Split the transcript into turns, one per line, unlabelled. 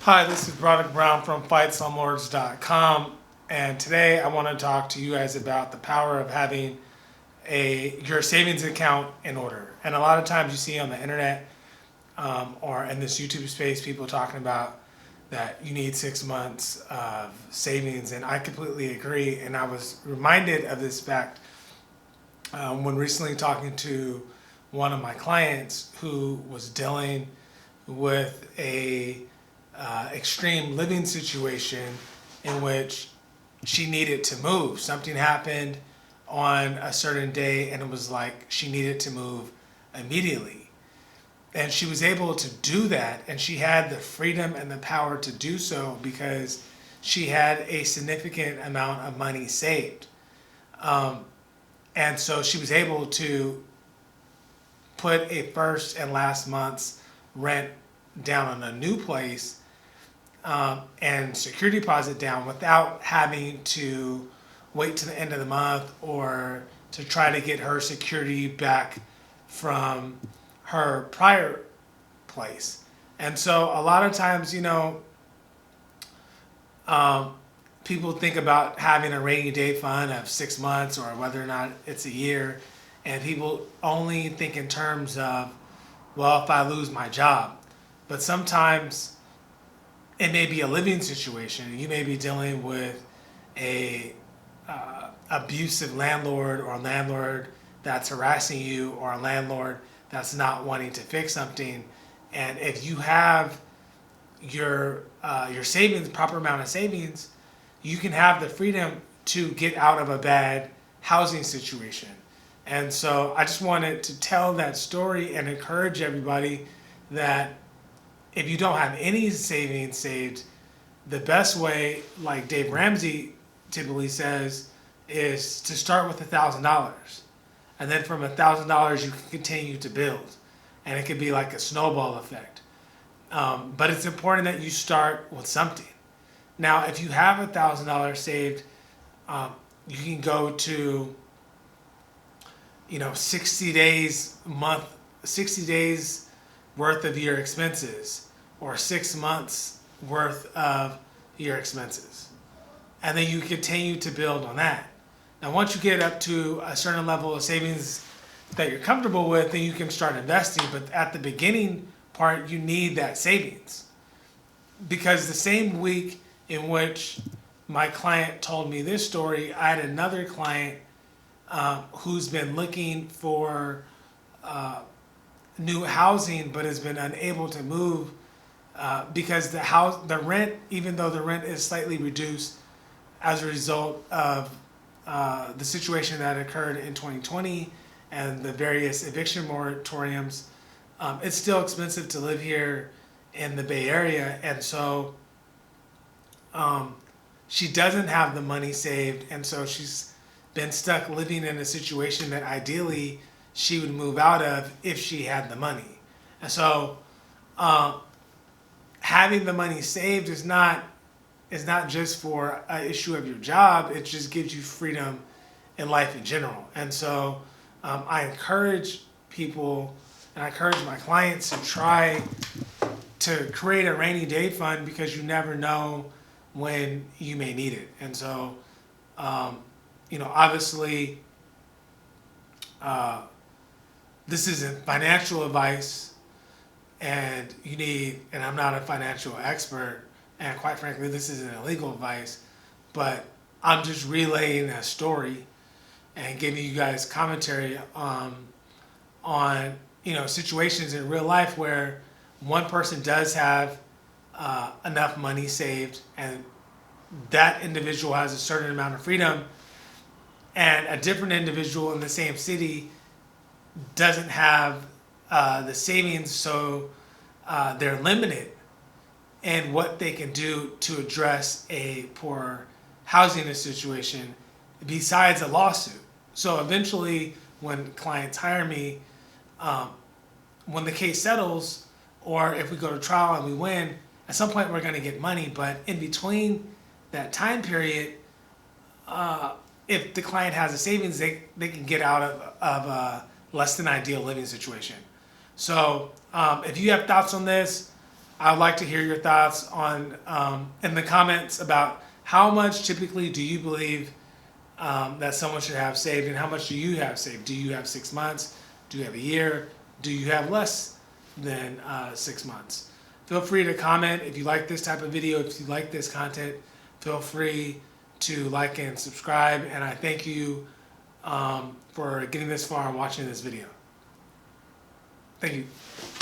Hi, this is Broderick Brown from Slumlords.com, and today I want to talk to you guys about the power of having your savings account in order. And a lot of times you see on the internet or in this YouTube space people talking about that you need 6 months of savings, and I completely agree. And I was reminded of this fact when recently talking to one of my clients who was dealing with a extreme living situation in which she needed to move. Something happened on a certain day and it was like she needed to move immediately. And she was able to do that, and she had the freedom and the power to do so because she had a significant amount of money saved. And so she was able to put a first and last month's rent down on a new place and security deposit down without having to wait to the end of the month or to try to get her security back from her prior place. And so a lot of times, people think about having a rainy day fund of 6 months or whether or not it's a year, and people only think in terms of, well, if I lose my job. But sometimes it may be a living situation. You may be dealing with a abusive landlord, or a landlord that's harassing you, or a landlord that's not wanting to fix something. And if you have your savings, proper amount of savings, you can have the freedom to get out of a bad housing situation. And so I just wanted to tell that story and encourage everybody that if you don't have any savings saved, the best way, like Dave Ramsey typically says, is to start with $1,000. And then from $1,000, you can continue to build. And it could be like a snowball effect. But it's important that you start with something. Now, if you have $1,000 saved, you can go to 60 days worth of your expenses, or 6 months worth of your expenses. And then you continue to build on that. Now, once you get up to a certain level of savings that you're comfortable with, then you can start investing. But at the beginning part, you need that savings. Because the same week in which my client told me this story, I had another client who's been looking for new housing but has been unable to move because the rent, even though the rent is slightly reduced as a result of the situation that occurred in 2020 and the various eviction moratoriums, it's still expensive to live here in the Bay Area. And so she doesn't have the money saved, and so she's been stuck living in a situation that ideally she would move out of if she had the money. And so having the money saved is not just for an issue of your job. It just gives you freedom in life in general. And so I encourage people, and I encourage my clients to try to create a rainy day fund, because you never know when you may need it. And so obviously this isn't financial advice, and I'm not a financial expert, and quite frankly, this isn't illegal advice, but I'm just relaying a story and giving you guys commentary on situations in real life where one person does have enough money saved, and that individual has a certain amount of freedom, and a different individual in the same city doesn't have the savings, so they're limited in what they can do to address a poor housing situation besides a lawsuit. So eventually, when clients hire me, when the case settles, or if we go to trial and we win, at some point we're going to get money. But in between that time period, if the client has a savings, they can get out of a less than ideal living situation. So if you have thoughts on this, I'd like to hear your thoughts on in the comments about how much typically do you believe that someone should have saved, and how much do you have saved? Do you have 6 months? Do you have a year? Do you have less than 6 months? Feel free to comment if you like this type of video. If you like this content, feel free to like and subscribe. And I thank you for getting this far and watching this video. Thank you.